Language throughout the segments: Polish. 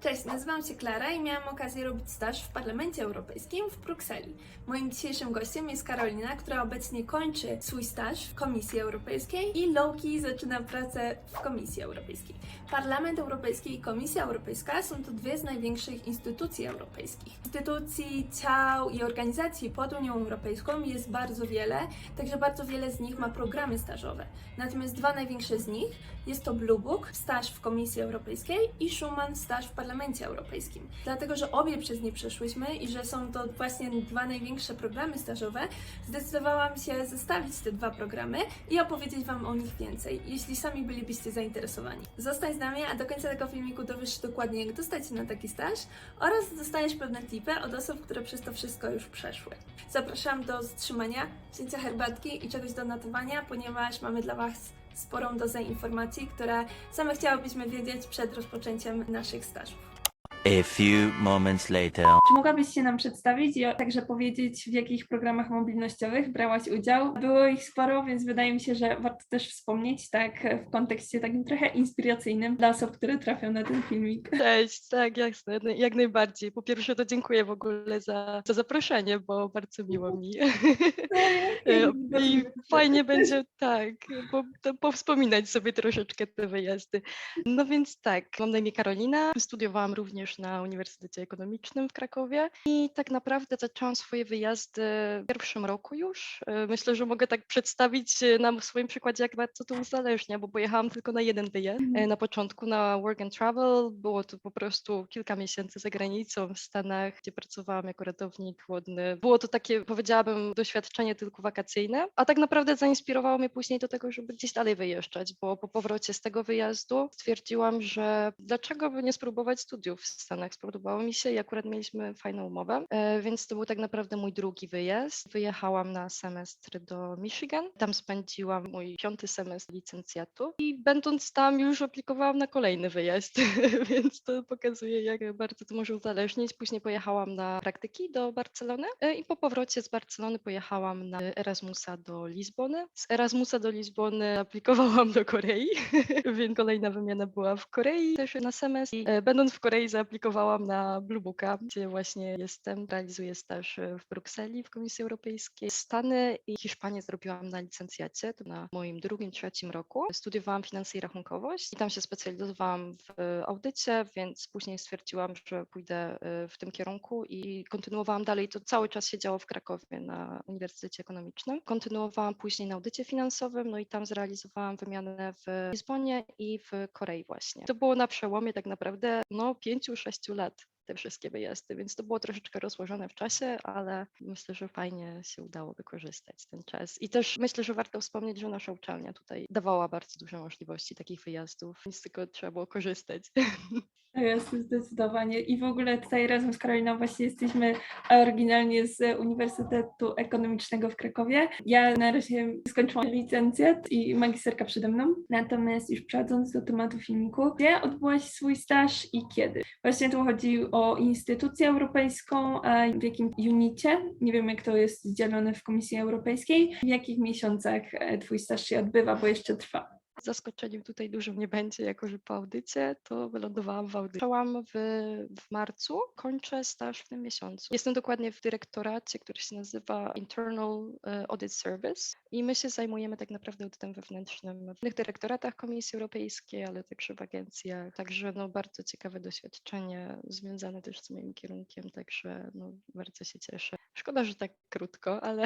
Cześć, nazywam się Klara i miałam okazję robić staż w Parlamencie Europejskim w Brukseli. Moim dzisiejszym gościem jest Karolina, która obecnie kończy swój staż w Komisji Europejskiej i Loki zaczyna pracę w Komisji Europejskiej. Parlament Europejski i Komisja Europejska są to dwie z największych instytucji europejskich. Instytucji, ciał i organizacji pod Unią Europejską jest bardzo wiele, także bardzo wiele z nich ma programy stażowe. Natomiast dwa największe z nich jest to Blue Book, staż w Komisji Europejskiej i Schuman, staż w Parlamencie Europejskim. Dlatego, że obie przez nie przeszłyśmy i że są to właśnie dwa największe programy stażowe, zdecydowałam się zestawić te dwa programy i opowiedzieć Wam o nich więcej, jeśli sami bylibyście zainteresowani. Zostań z nami, a do końca tego filmiku dowiesz dokładnie, jak dostać się na taki staż oraz dostaniesz pewne tipy od osób, które przez to wszystko już przeszły. Zapraszam do wstrzymania, wzięcia herbatki i czegoś do notowania, ponieważ mamy dla Was sporą dozę informacji, które same chciałybyśmy wiedzieć przed rozpoczęciem naszych stażów. A few moments later. Czy mogłabyś się nam przedstawić i także powiedzieć, w jakich programach mobilnościowych brałaś udział? Było ich sporo, więc wydaje mi się, że warto też wspomnieć tak w kontekście takim trochę inspiracyjnym dla osób, które trafią na ten filmik. Cześć, tak, jasne, jak najbardziej. Po pierwsze to dziękuję w ogóle za zaproszenie, bo bardzo miło mi. I fajnie będzie, tak, powspominać sobie troszeczkę te wyjazdy. No więc tak, mam na imię Karolina, studiowałam również na Uniwersytecie Ekonomicznym w Krakowie i tak naprawdę zaczęłam swoje wyjazdy w pierwszym roku już. Myślę, że mogę tak przedstawić na swoim przykładzie, jak bardzo to uzależnia, bo pojechałam tylko na jeden wyjazd. Na początku na Work and Travel, było to po prostu kilka miesięcy za granicą w Stanach, gdzie pracowałam jako ratownik wodny. Było to takie, powiedziałabym, doświadczenie tylko wakacyjne, a tak naprawdę zainspirowało mnie później do tego, żeby gdzieś dalej wyjeżdżać, bo po powrocie z tego wyjazdu stwierdziłam, że dlaczego by nie spróbować studiów w Stanach. Spodobało mi się i akurat mieliśmy fajną umowę, więc to był tak naprawdę mój drugi wyjazd. Wyjechałam na semestr do Michigan, tam spędziłam mój 5. semestr licencjatu i będąc tam już aplikowałam na kolejny wyjazd, więc to pokazuje, jak bardzo to może uzależnić. Później pojechałam na praktyki do Barcelony i po powrocie z Barcelony pojechałam na Erasmusa do Lizbony. Z Erasmusa do Lizbony aplikowałam do Korei, więc kolejna wymiana była w Korei też na semestr i będąc w Korei zaaplikowałam na Blue Booka, gdzie właśnie jestem, realizuję staż w Brukseli w Komisji Europejskiej. Stany i Hiszpanię zrobiłam na licencjacie, to na moim drugim, trzecim roku. Studiowałam finanse i rachunkowość i tam się specjalizowałam w audycie, więc później stwierdziłam, że pójdę w tym kierunku i kontynuowałam dalej. To cały czas się działo w Krakowie na Uniwersytecie Ekonomicznym. Kontynuowałam później na audycie finansowym, no i tam zrealizowałam wymianę w Lizbonie i w Korei właśnie. To było na przełomie tak naprawdę 5-6 lat te wszystkie wyjazdy, więc to było troszeczkę rozłożone w czasie, ale myślę, że fajnie się udało wykorzystać ten czas. I też myślę, że warto wspomnieć, że nasza uczelnia tutaj dawała bardzo duże możliwości takich wyjazdów, więc tylko trzeba było korzystać. Jest zdecydowanie. I w ogóle tutaj razem z Karoliną właśnie jesteśmy oryginalnie z Uniwersytetu Ekonomicznego w Krakowie. Ja na razie skończyłam licencjat i magisterka przede mną. Natomiast już przechodząc do tematu filmiku, gdzie odbyłaś swój staż i kiedy? Właśnie tu chodzi o instytucję europejską, a w jakim unicie? Nie wiem, jak to jest dzielone w Komisji Europejskiej. W jakich miesiącach twój staż się odbywa, bo jeszcze trwa? Zaskoczeniem tutaj dużym nie będzie, jako że po audycie to wylądowałam w audycie. Zaczęłam w marcu, kończę staż w tym miesiącu. Jestem dokładnie w dyrektoracie, który się nazywa Internal Audit Service i my się zajmujemy tak naprawdę audytem wewnętrznym w innych dyrektoratach Komisji Europejskiej, ale także w agencjach. Także bardzo ciekawe doświadczenie związane też z moim kierunkiem, także bardzo się cieszę. Szkoda, że tak krótko, ale...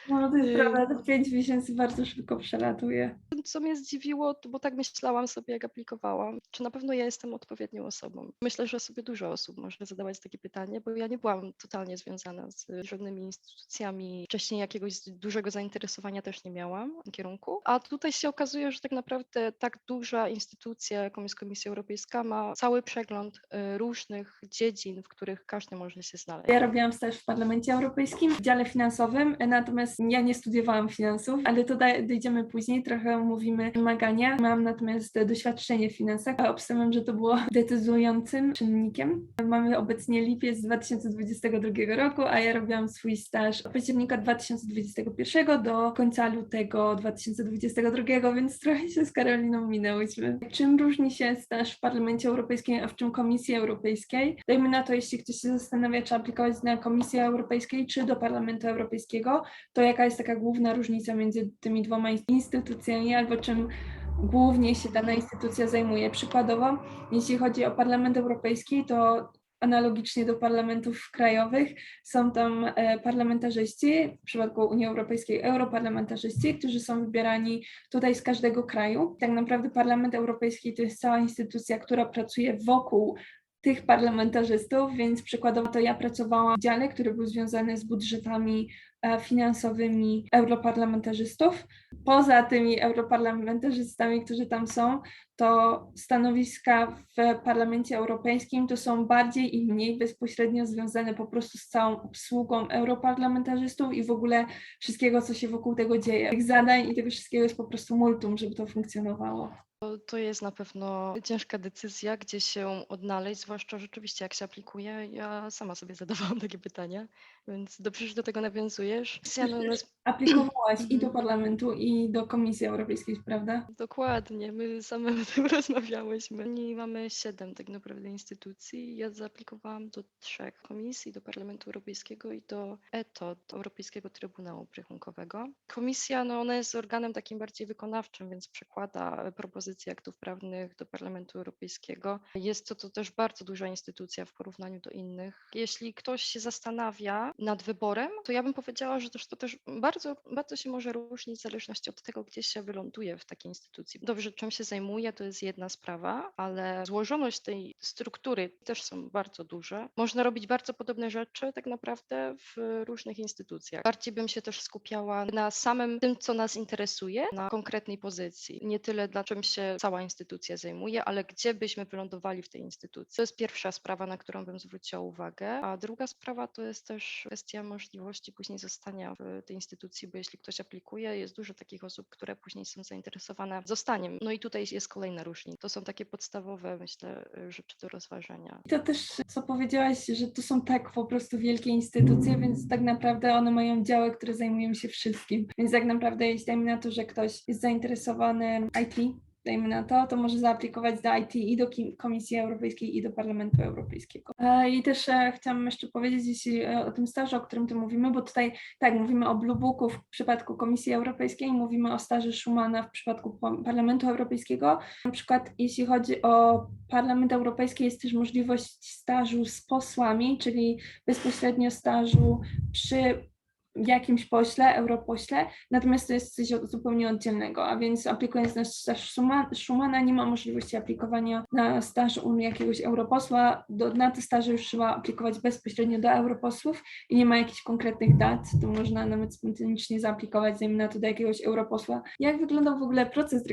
No to jest prawda, to 5 miesięcy bardzo szybko przelatuje. Co mnie zdziwiło, bo tak myślałam sobie, jak aplikowałam, czy na pewno ja jestem odpowiednią osobą. Myślę, że sobie dużo osób może zadawać takie pytanie, bo ja nie byłam totalnie związana z żadnymi instytucjami. Wcześniej jakiegoś dużego zainteresowania też nie miałam w tym kierunku. A tutaj się okazuje, że tak naprawdę tak duża instytucja, jaką jest Komisja Europejska, ma cały przegląd różnych dziedzin, w których każdy może się znaleźć. Ja robiłam staż w Parlamencie Europejskim w dziale finansowym, natomiast ja nie studiowałam finansów, ale to dojdziemy później, trochę omówimy organie. Mam natomiast doświadczenie w finansach, a obstawiam, że to było decydującym czynnikiem. Mamy obecnie lipiec 2022 roku, a ja robiłam swój staż od października 2021 do końca lutego 2022, więc trochę się z Karoliną minęłyśmy. Czym różni się staż w Parlamencie Europejskim, a w czym Komisji Europejskiej? Dajmy na to, jeśli ktoś się zastanawia, czy aplikować na Komisję Europejskiej, czy do Parlamentu Europejskiego, to jaka jest taka główna różnica między tymi dwoma instytucjami, albo czym głównie się dana instytucja zajmuje. Przykładowo, jeśli chodzi o Parlament Europejski, to analogicznie do parlamentów krajowych są tam parlamentarzyści, w przypadku Unii Europejskiej europarlamentarzyści, którzy są wybierani tutaj z każdego kraju. Tak naprawdę Parlament Europejski to jest cała instytucja, która pracuje wokół tych parlamentarzystów, więc przykładowo to ja pracowałam w dziale, który był związany z budżetami finansowymi europarlamentarzystów. Poza tymi europarlamentarzystami, którzy tam są, to stanowiska w Parlamencie Europejskim to są bardziej i mniej bezpośrednio związane po prostu z całą obsługą europarlamentarzystów i w ogóle wszystkiego, co się wokół tego dzieje. Tych zadań i tego wszystkiego jest po prostu multum, żeby to funkcjonowało. To jest na pewno ciężka decyzja, gdzie się odnaleźć, zwłaszcza rzeczywiście jak się aplikuje. Ja sama sobie zadawałam takie pytania, więc dobrze, że do tego nawiązujesz. Aplikowałaś i do Parlamentu, i do Komisji Europejskiej, prawda? Dokładnie, my same o tym rozmawiałyśmy. I mamy 7 tak naprawdę instytucji. Ja zaaplikowałam do 3 komisji, do Parlamentu Europejskiego i do ETO, do Europejskiego Trybunału Obrachunkowego. Komisja, ona jest organem takim bardziej wykonawczym, więc przekłada propozycje aktów prawnych do Parlamentu Europejskiego. Jest to też bardzo duża instytucja w porównaniu do innych. Jeśli ktoś się zastanawia nad wyborem, to ja bym powiedziała, że to też bardzo się może różnić w zależności od tego, gdzie się wyląduje w takiej instytucji. Dobrze, czym się zajmuje, to jest jedna sprawa, ale złożoność tej struktury też są bardzo duże. Można robić bardzo podobne rzeczy tak naprawdę w różnych instytucjach. Bardziej bym się też skupiała na samym tym, co nas interesuje, na konkretnej pozycji. Nie tyle dla czym się cała instytucja zajmuje, ale gdzie byśmy wylądowali w tej instytucji. To jest pierwsza sprawa, na którą bym zwróciła uwagę, a druga sprawa to jest też kwestia możliwości później zostania w tej instytucji, bo jeśli ktoś aplikuje, jest dużo takich osób, które później są zainteresowane zostaniem. No i tutaj jest kolejna różnica. To są takie podstawowe, myślę, rzeczy do rozważenia. I to też, co powiedziałaś, że to są tak po prostu wielkie instytucje, więc tak naprawdę one mają działy, które zajmują się wszystkim. Więc tak naprawdę, jeśli dajmy na to, że ktoś jest zainteresowany IT, dajmy na to może zaaplikować do IT i do Komisji Europejskiej i do Parlamentu Europejskiego. I też chciałam jeszcze powiedzieć, jeśli o tym stażu, o którym tu mówimy, bo tutaj tak, mówimy o Blue Booku w przypadku Komisji Europejskiej, mówimy o staży Schumana w przypadku Parlamentu Europejskiego. Na przykład jeśli chodzi o Parlament Europejski, jest też możliwość stażu z posłami, czyli bezpośrednio stażu przy jakimś pośle, europośle, natomiast to jest coś zupełnie oddzielnego, a więc aplikując na staż Schumana nie ma możliwości aplikowania na staż u jakiegoś europosła, na te staże już trzeba aplikować bezpośrednio do europosłów i nie ma jakichś konkretnych dat, to można nawet spontanicznie zaaplikować, zajmniej na to do jakiegoś europosła. Jak wyglądał w ogóle proces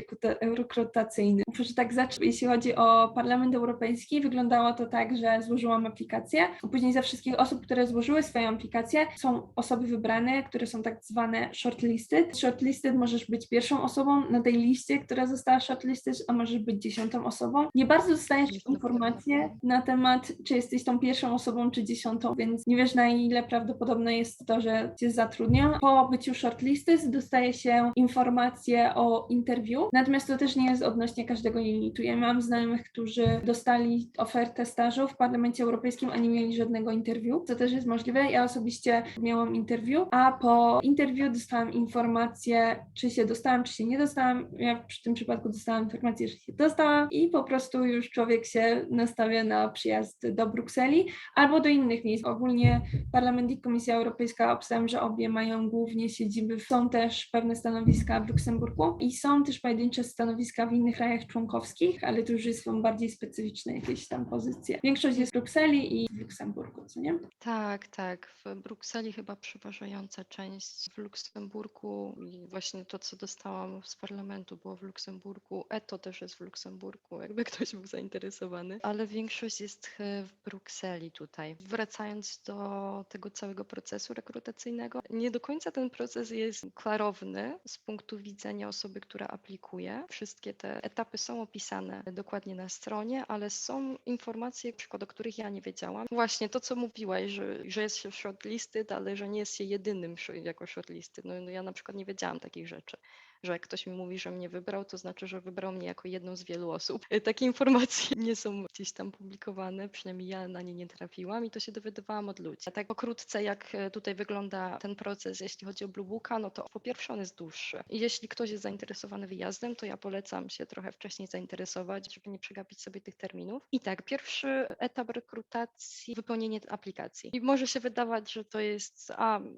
rekrutacyjny? Muszę tak zacząć. Jeśli chodzi o Parlament Europejski, wyglądało to tak, że złożyłam aplikację, a później za wszystkich osób, które złożyły swoją aplikację, są osoby wybrane, które są tak zwane shortlisted. Shortlisted możesz być pierwszą osobą na tej liście, która została shortlisted, a możesz być 10. osobą. Nie bardzo dostajesz informacje na temat, czy jesteś tą pierwszą osobą, czy 10., więc nie wiesz, na ile prawdopodobne jest to, że cię zatrudnią. Po byciu shortlisted dostaje się informacje o interview, natomiast to też nie jest odnośnie każdego limitu. Ja mam znajomych, którzy dostali ofertę stażu w Parlamencie Europejskim, a nie mieli żadnego interview, co też jest możliwe. Ja osobiście miałam interview, a po interview dostałam informację, czy się dostałam, czy się nie dostałam. Ja w tym przypadku dostałam informację, że się dostałam i po prostu już człowiek się nastawia na przyjazd do Brukseli albo do innych miejsc. Ogólnie Parlament i Komisja Europejska, obstawiam, że obie mają głównie siedziby. Są też pewne stanowiska w Luksemburgu i są też pojedyncze stanowiska w innych krajach członkowskich, ale to już są bardziej specyficzne jakieś tam pozycje. Większość jest w Brukseli i w Luksemburgu, co nie? Tak. W Brukseli chyba przeważają wymagająca część w Luksemburgu i właśnie to, co dostałam z parlamentu, było w Luksemburgu. ETO też jest w Luksemburgu, jakby ktoś był zainteresowany, ale większość jest w Brukseli tutaj. Wracając do tego całego procesu rekrutacyjnego, nie do końca ten proces jest klarowny z punktu widzenia osoby, która aplikuje. Wszystkie te etapy są opisane dokładnie na stronie, ale są informacje, na przykład, o których ja nie wiedziałam. Właśnie to, co mówiłaś, że jest się shortlisted, ale że nie jest się jedynym jako shortlisted. No ja na przykład nie wiedziałam takich rzeczy, że jak ktoś mi mówi, że mnie wybrał, to znaczy, że wybrał mnie jako jedną z wielu osób. Takie informacje nie są gdzieś tam publikowane, przynajmniej ja na nie nie trafiłam i to się dowiadywałam od ludzi. A tak pokrótce, jak tutaj wygląda ten proces, jeśli chodzi o Blue Booka, no to po pierwsze on jest dłuższy. I jeśli ktoś jest zainteresowany wyjazdem, to ja polecam się trochę wcześniej zainteresować, żeby nie przegapić sobie tych terminów. I tak, pierwszy etap rekrutacji, wypełnienie aplikacji. I może się wydawać, że to jest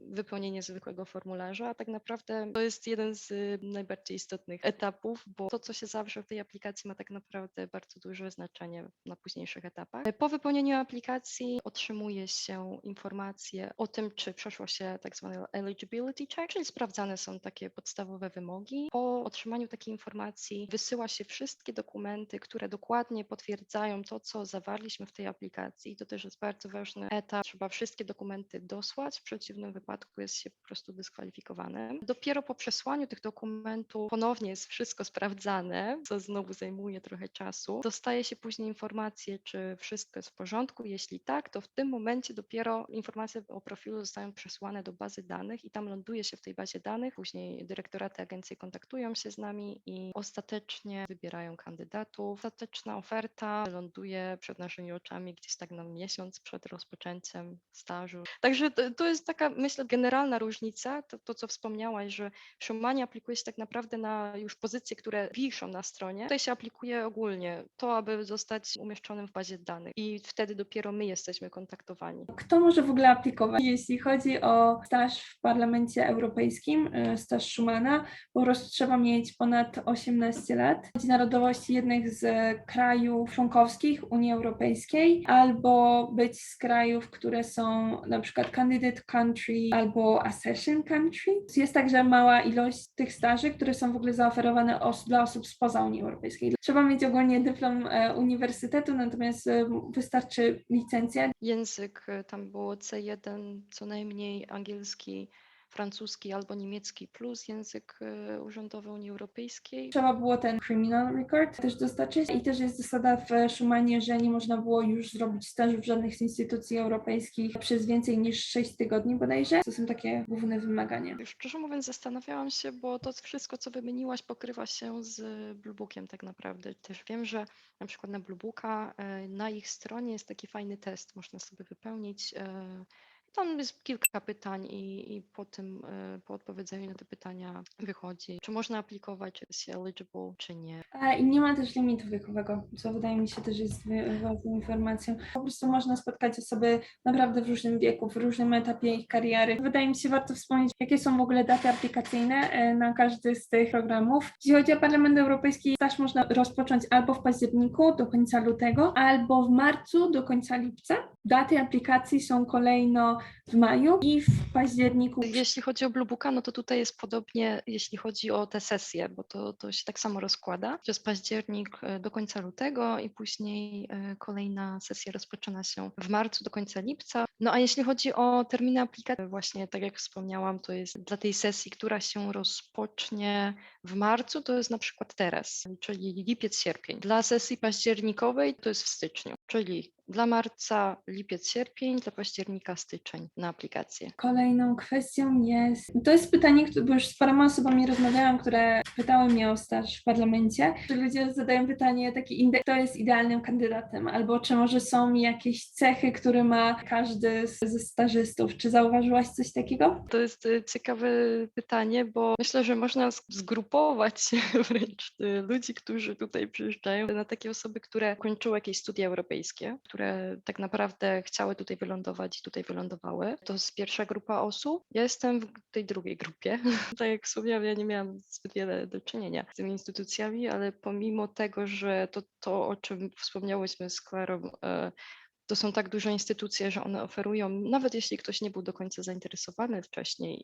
wypełnienie zwykłego formularza, a tak naprawdę to jest jeden z najbardziej istotnych etapów, bo to, co się zawrze w tej aplikacji, ma tak naprawdę bardzo duże znaczenie na późniejszych etapach. Po wypełnieniu aplikacji otrzymuje się informacje o tym, czy przeszło się tak zwany eligibility check, czyli sprawdzane są takie podstawowe wymogi. Po otrzymaniu takiej informacji wysyła się wszystkie dokumenty, które dokładnie potwierdzają to, co zawarliśmy w tej aplikacji. I to też jest bardzo ważny etap. Trzeba wszystkie dokumenty dosłać, w przeciwnym wypadku jest się po prostu dyskwalifikowanym. Dopiero po przesłaniu tych dokumentów ponownie jest wszystko sprawdzane, co znowu zajmuje trochę czasu. Dostaje się później informację, czy wszystko jest w porządku. Jeśli tak, to w tym momencie dopiero informacje o profilu zostają przesłane do bazy danych i tam ląduje się w tej bazie danych. Później dyrektoraty agencji kontaktują się z nami i ostatecznie wybierają kandydatów. Ostateczna oferta ląduje przed naszymi oczami gdzieś tak na miesiąc przed rozpoczęciem stażu. Także to jest taka, myślę, generalna różnica, to co wspomniałaś, że w Szumanie aplikuje się tak naprawdę na już pozycje, które wiszą na stronie. Tutaj się aplikuje ogólnie to, aby zostać umieszczonym w bazie danych i wtedy dopiero my jesteśmy kontaktowani. Kto może w ogóle aplikować? Jeśli chodzi o staż w Parlamencie Europejskim, staż Schumana, po prostu trzeba mieć ponad 18 lat, mieć narodowość jednych z krajów członkowskich Unii Europejskiej, albo być z krajów, które są na przykład candidate country albo accession country. Jest także mała ilość tych staży, które są w ogóle zaoferowane dla osób spoza Unii Europejskiej. Trzeba mieć ogólnie dyplom uniwersytetu, natomiast wystarczy licencja. Język tam było C1, co najmniej angielski, francuski albo niemiecki plus język urzędowy Unii Europejskiej. Trzeba było ten criminal record też dostarczyć i też jest zasada w Szumanie, że nie można było już zrobić stażu w żadnych z instytucji europejskich przez więcej niż 6 tygodni bodajże. To są takie główne wymagania. Szczerze mówiąc zastanawiałam się, bo to wszystko, co wymieniłaś, pokrywa się z Blue Bookiem tak naprawdę. Też wiem, że na przykład na Blue Booka na ich stronie jest taki fajny test, można sobie wypełnić. Tam jest kilka pytań i po tym, po odpowiedzeniu na te pytania wychodzi, czy można aplikować, czy jest się eligible, czy nie. I nie ma też limitu wiekowego, co wydaje mi się też jest ważną informacją. Po prostu można spotkać osoby naprawdę w różnym wieku, w różnym etapie ich kariery. Wydaje mi się warto wspomnieć, jakie są w ogóle daty aplikacyjne na każdy z tych programów. Jeśli chodzi o Parlament Europejski, staż można rozpocząć albo w październiku do końca lutego, albo w marcu do końca lipca. Daty aplikacji są kolejno w maju i w październiku. Jeśli chodzi o Blue Booka, no to tutaj jest podobnie, jeśli chodzi o te sesje, bo to się tak samo rozkłada. Przez październik do końca lutego i później kolejna sesja rozpoczyna się w marcu do końca lipca. No a jeśli chodzi o terminy aplikacji, właśnie tak jak wspomniałam, to jest dla tej sesji, która się rozpocznie w marcu, to jest na przykład teraz, czyli lipiec, sierpień. Dla sesji październikowej to jest w styczniu, czyli dla marca lipiec, sierpień, dla października styczeń na aplikację. Kolejną kwestią to jest pytanie, bo już z paroma osobami rozmawiałam, które pytały mnie o staż w parlamencie, że ludzie zadają pytanie, kto jest idealnym kandydatem, albo czy może są jakieś cechy, które ma każdy ze stażystów. Czy zauważyłaś coś takiego? To jest ciekawe pytanie, bo myślę, że można zgrupować wręcz ludzi, którzy tutaj przyjeżdżają, na takie osoby, które kończyły jakieś studia europejskie, które tak naprawdę chciały tutaj wylądować i tutaj wylądowały. To jest pierwsza grupa osób. Ja jestem w tej drugiej grupie. Tak jak wspomniałam, ja nie miałam zbyt wiele do czynienia z tymi instytucjami, ale pomimo tego, że to o czym wspomniałyśmy z Klarą, To są tak duże instytucje, że one oferują, nawet jeśli ktoś nie był do końca zainteresowany wcześniej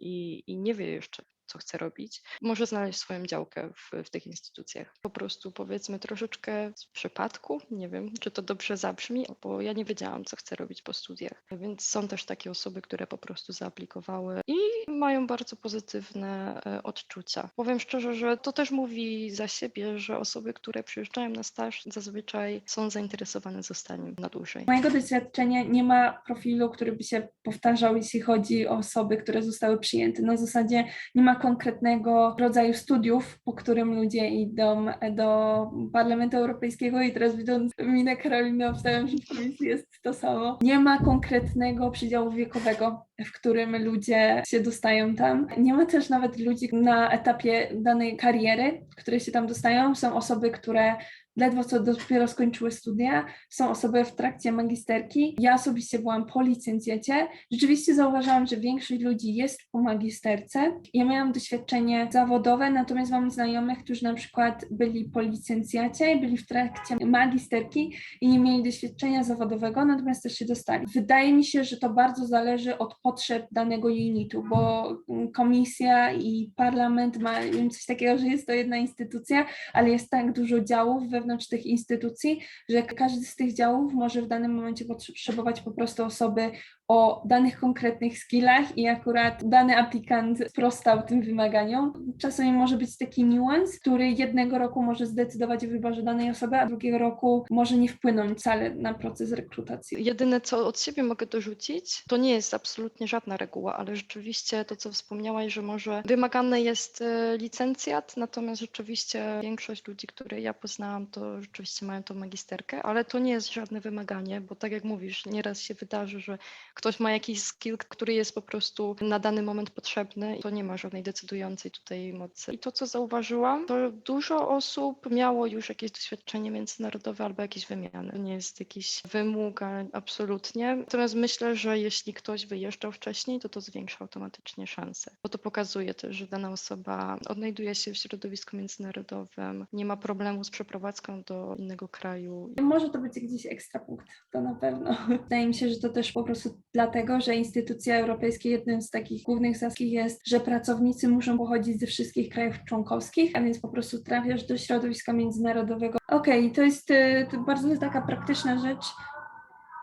i nie wie jeszcze, co chce robić, może znaleźć swoją działkę w tych instytucjach. Po prostu powiedzmy troszeczkę z przypadku, nie wiem, czy to dobrze zabrzmi, bo ja nie wiedziałam, co chcę robić po studiach. Więc są też takie osoby, które po prostu zaaplikowały i mają bardzo pozytywne odczucia. Powiem szczerze, że to też mówi za siebie, że osoby, które przyjeżdżają na staż, zazwyczaj są zainteresowane zostaniem na dłużej. Z mojego doświadczenia nie ma profilu, który by się powtarzał, jeśli chodzi o osoby, które zostały przyjęte. Na zasadzie nie ma konkretnego rodzaju studiów, po którym ludzie idą do Parlamentu Europejskiego i teraz widząc minę Karoliny, obstawiam, że w komisji jest to samo. Nie ma konkretnego przydziału wiekowego, w którym ludzie się dostają tam. Nie ma też nawet ludzi na etapie danej kariery, które się tam dostają. Są osoby, które ledwo co dopiero skończyły studia, są osoby w trakcie magisterki. Ja osobiście byłam po licencjacie. Rzeczywiście zauważyłam, że większość ludzi jest po magisterce. Ja miałam doświadczenie zawodowe, natomiast mam znajomych, którzy na przykład byli po licencjacie, byli w trakcie magisterki i nie mieli doświadczenia zawodowego, natomiast też się dostali. Wydaje mi się, że to bardzo zależy od potrzeb danego unitu, bo komisja i parlament mają coś takiego, że jest to jedna instytucja, ale jest tak dużo działów wewnątrz tych instytucji, że każdy z tych działów może w danym momencie potrzebować po prostu osoby o danych konkretnych skillach i akurat dany aplikant sprostał tym wymaganiom. Czasami może być taki niuans, który jednego roku może zdecydować o wyborze danej osoby, a drugiego roku może nie wpłynąć wcale na proces rekrutacji. Jedyne, co od siebie mogę dorzucić, to nie jest absolutnie żadna reguła, ale rzeczywiście to, co wspomniałaś, że może wymagany jest licencjat, natomiast rzeczywiście większość ludzi, które ja poznałam, to rzeczywiście mają tą magisterkę, ale to nie jest żadne wymaganie, bo tak jak mówisz, nieraz się wydarzy, że ktoś ma jakiś skill, który jest po prostu na dany moment potrzebny i to nie ma żadnej decydującej tutaj mocy. I to, co zauważyłam, to dużo osób miało już jakieś doświadczenie międzynarodowe albo jakieś wymiany. To nie jest jakiś wymóg, absolutnie. Natomiast myślę, że jeśli ktoś wyjeżdżał wcześniej, to zwiększa automatycznie szanse. Bo to pokazuje też, że dana osoba odnajduje się w środowisku międzynarodowym, nie ma problemu z przeprowadzką do innego kraju. Może to być gdzieś ekstra punkt, to na pewno. Wydaje mi się, że to też po prostu dlatego, że instytucje europejskie, jednym z takich głównych zasad jest, że pracownicy muszą pochodzić ze wszystkich krajów członkowskich, a więc po prostu trafiasz do środowiska międzynarodowego. Okej, to jest to bardzo taka praktyczna rzecz.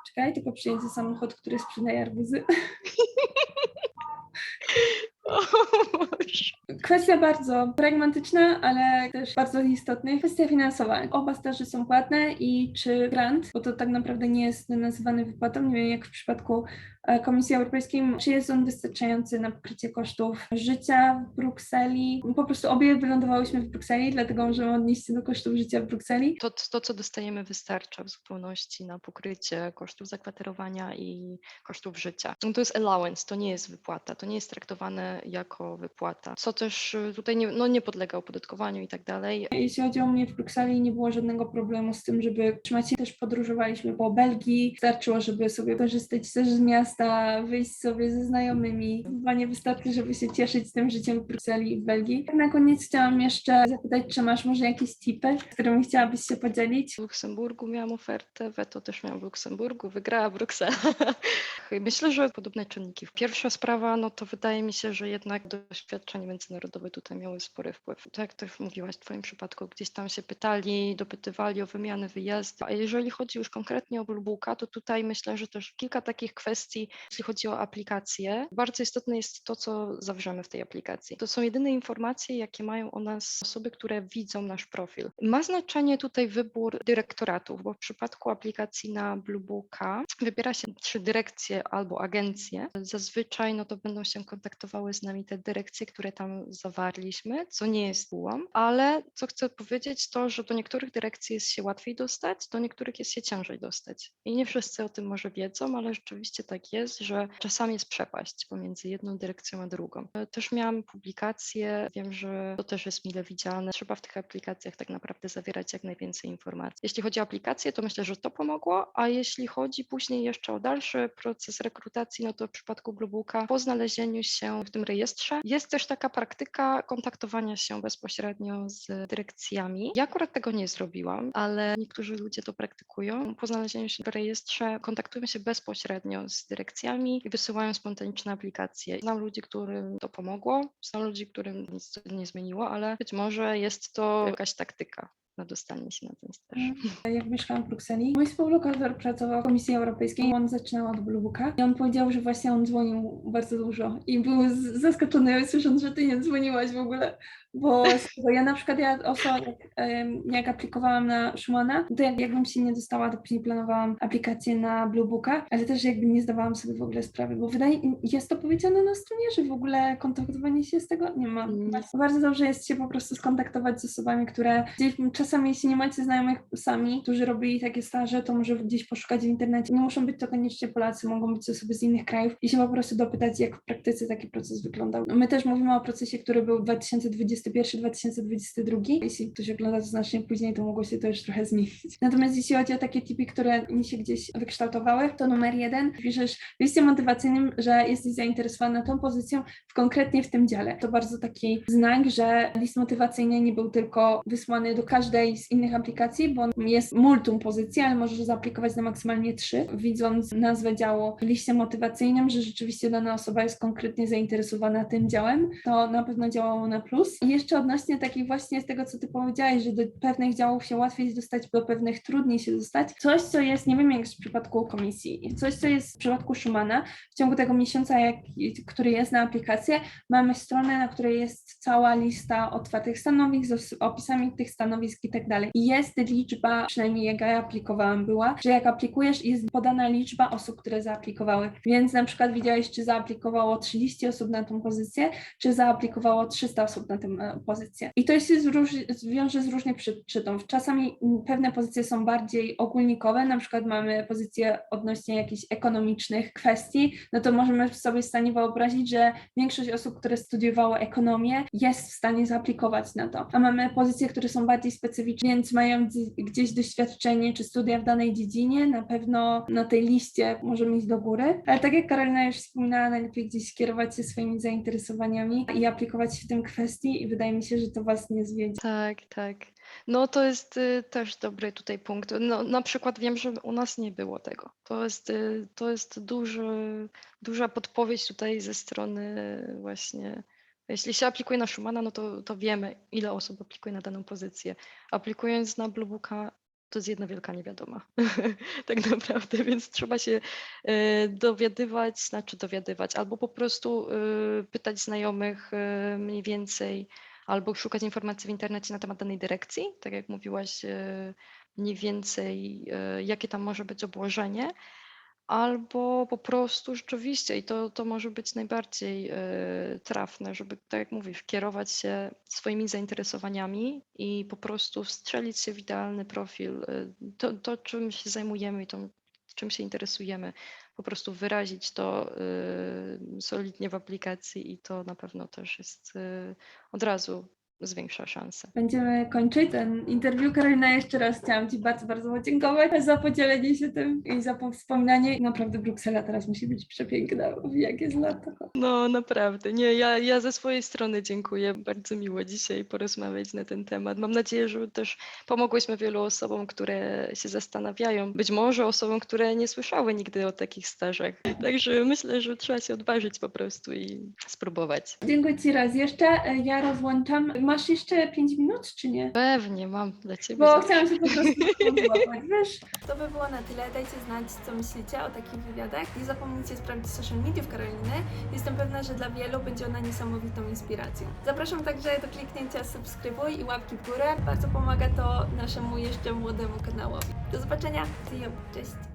Czekaj, tylko przyjedzie samochód, który sprzedaje arbuzy. Kwestia bardzo pragmatyczna, ale też bardzo istotna. Kwestia finansowa. Oba staże są płatne i czy grant, bo to tak naprawdę nie jest nazywany wypłatą, nie wiem jak w przypadku Komisji Europejskiej, czy jest on wystarczający na pokrycie kosztów życia w Brukseli. Po prostu obie wylądowałyśmy w Brukseli, dlatego możemy odnieść się do kosztów życia w Brukseli. To, co dostajemy, wystarcza w zupełności na pokrycie kosztów zakwaterowania i kosztów życia. To jest allowance, to nie jest wypłata, to nie jest traktowane jako wypłata, co też tutaj nie podlega opodatkowaniu i tak dalej. Jeśli chodzi o mnie w Brukseli, nie było żadnego problemu z tym, żeby trzymać się. Też podróżowaliśmy po Belgii, wystarczyło, żeby sobie korzystać też z miasta, wyjść sobie ze znajomymi. Chyba nie wystarczy, żeby się cieszyć tym życiem w Brukseli i w Belgii. Na koniec chciałam jeszcze zapytać, czy masz może jakieś tipy, którymi chciałabyś się podzielić? W Luksemburgu miałam ofertę, Weto też miałam w Luksemburgu, wygrała Bruksela. Myślę, że podobne czynniki. Pierwsza sprawa, no to wydaje mi się, że jednak doświadczenia międzynarodowe tutaj miały spory wpływ. Tak jak też mówiłaś w Twoim przypadku, gdzieś tam się pytali, dopytywali o wymiany, wyjazdy. A jeżeli chodzi już konkretnie o Bluebooka, to tutaj myślę, że też kilka takich kwestii, jeśli chodzi o aplikację. Bardzo istotne jest to, co zawrzemy w tej aplikacji. To są jedyne informacje, jakie mają o nas osoby, które widzą nasz profil. Ma znaczenie tutaj wybór dyrektoratów, bo w przypadku aplikacji na Bluebooka wybiera się 3 dyrekcje albo agencje. Zazwyczaj no to będą się kontaktowały z nami te dyrekcje, które tam zawarliśmy, co nie jest ułam, ale co chcę powiedzieć to, że do niektórych dyrekcji jest się łatwiej dostać, do niektórych jest się ciężej dostać. I nie wszyscy o tym może wiedzą, ale rzeczywiście tak jest, że czasami jest przepaść pomiędzy jedną dyrekcją a drugą. Też miałam publikacje, wiem, że to też jest mile widziane. Trzeba w tych aplikacjach tak naprawdę zawierać jak najwięcej informacji. Jeśli chodzi o aplikacje, to myślę, że to pomogło, a jeśli chodzi później jeszcze o dalszy proces rekrutacji, no to w przypadku Bluebooka po znalezieniu się w tym rejestrze. Jest też taka praktyka kontaktowania się bezpośrednio z dyrekcjami. Ja akurat tego nie zrobiłam, ale niektórzy ludzie to praktykują. Po znalezieniu się w rejestrze kontaktują się bezpośrednio z dyrekcjami i wysyłają spontaniczne aplikacje. Znam ludzi, którym to pomogło, znam ludzi, którym nic to nie zmieniło, ale być może jest to jakaś taktyka na dostanie się na ten staż. Jak mieszkałam w Brukseli, mój współlokator pracował w Komisji Europejskiej, on zaczynał od Blue Booka i on powiedział, że właśnie on dzwonił bardzo dużo i był zaskoczony, słysząc, że ty nie dzwoniłaś w ogóle, bo ja na przykład, jak aplikowałam na Schumana, to jakbym się nie dostała, to później planowałam aplikację na Blue Booka, ale też jakby nie zdawałam sobie w ogóle sprawy, bo jest to powiedziane na stronie, że w ogóle kontaktowanie się z tego nie ma. Bardzo dobrze jest się po prostu skontaktować z osobami, które gdzieś czasami, jeśli nie macie znajomych sami, którzy robili takie staże, to może gdzieś poszukać w internecie. Nie muszą być to koniecznie Polacy, mogą być osoby z innych krajów i się po prostu dopytać, jak w praktyce taki proces wyglądał. My też mówimy o procesie, który był 2021-2022. Jeśli ktoś ogląda to znacznie później, to mogło się to już trochę zmienić. Natomiast jeśli chodzi o takie tipy, które mi się gdzieś wykształtowały, to numer 1, piszesz w liście motywacyjnym, że jesteś zainteresowany tą pozycją konkretnie w tym dziale. To bardzo taki znak, że list motywacyjny nie był tylko wysłany do każdej z innych aplikacji, bo jest multum pozycji, ale możesz zaaplikować na maksymalnie 3, widząc nazwę działu w liście motywacyjnym, że rzeczywiście dana osoba jest konkretnie zainteresowana tym działem, to na pewno działało na plus. I jeszcze odnośnie takich właśnie z tego, co ty powiedziałeś, że do pewnych działów się łatwiej dostać, do pewnych trudniej się dostać. Coś, co jest, nie wiem jak jest w przypadku komisji, coś, co jest w przypadku Schumana, w ciągu tego miesiąca, który jest na aplikację, mamy stronę, na której jest cała lista otwartych stanowisk z opisami tych stanowisk i tak dalej. I jest liczba, przynajmniej jak ja aplikowałam, była, że jak aplikujesz, jest podana liczba osób, które zaaplikowały. Więc na przykład widziałeś, czy zaaplikowało 30 osób na tą pozycję, czy zaaplikowało 300 osób na tę pozycję. I to się wiąże z różnych przyczyn. Czasami pewne pozycje są bardziej ogólnikowe, na przykład mamy pozycje odnośnie jakichś ekonomicznych kwestii, no to możemy sobie w stanie wyobrazić, że większość osób, które studiowało ekonomię, jest w stanie zaaplikować na to. A mamy pozycje, które są bardziej specyficzne, więc mają gdzieś doświadczenie czy studia w danej dziedzinie, na pewno na tej liście możemy iść do góry. Ale tak jak Karolina już wspominała, najlepiej gdzieś kierować się swoimi zainteresowaniami i aplikować w tym kwestii i wydaje mi się, że to was nie zwiedzie. Tak, tak. No to jest też dobry tutaj punkt. No, na przykład wiem, że u nas nie było tego. To jest duża podpowiedź tutaj ze strony właśnie. Jeśli się aplikuje na Schumana, no to wiemy, ile osób aplikuje na daną pozycję. Aplikując na Blue Booka, to jest jedna wielka niewiadoma, tak naprawdę, więc trzeba się dowiadywać, albo po prostu pytać znajomych mniej więcej, albo szukać informacji w internecie na temat danej dyrekcji, tak jak mówiłaś, mniej więcej jakie tam może być obłożenie, albo po prostu rzeczywiście, i to może być najbardziej trafne, żeby, tak jak mówisz, kierować się swoimi zainteresowaniami i po prostu wstrzelić się w idealny profil, to czym się zajmujemy i czym się interesujemy, po prostu wyrazić to solidnie w aplikacji i to na pewno też jest od razu zwiększa szanse. Będziemy kończyć ten interwiu. Karolina, jeszcze raz chciałam ci bardzo, bardzo podziękować za podzielenie się tym i za wspominanie. Naprawdę Bruksela teraz musi być przepiękna, jak jest lato. No naprawdę, nie, ja ze swojej strony dziękuję. Bardzo miło dzisiaj porozmawiać na ten temat. Mam nadzieję, że też pomogłyśmy wielu osobom, które się zastanawiają, być może osobom, które nie słyszały nigdy o takich stażach. Także myślę, że trzeba się odważyć po prostu i spróbować. Dziękuję ci raz jeszcze. Ja rozłączam. Masz jeszcze 5 minut, czy nie? Pewnie, mam dla Ciebie. Bo chciałam się po prostu złapać, wiesz? To by było na tyle. Dajcie znać, co myślicie o takich wywiadach. Nie zapomnijcie sprawdzić social mediów Karoliny. Jestem pewna, że dla wielu będzie ona niesamowitą inspiracją. Zapraszam także do kliknięcia subskrybuj i łapki w górę. Bardzo pomaga to naszemu jeszcze młodemu kanałowi. Do zobaczenia. See you. Cześć.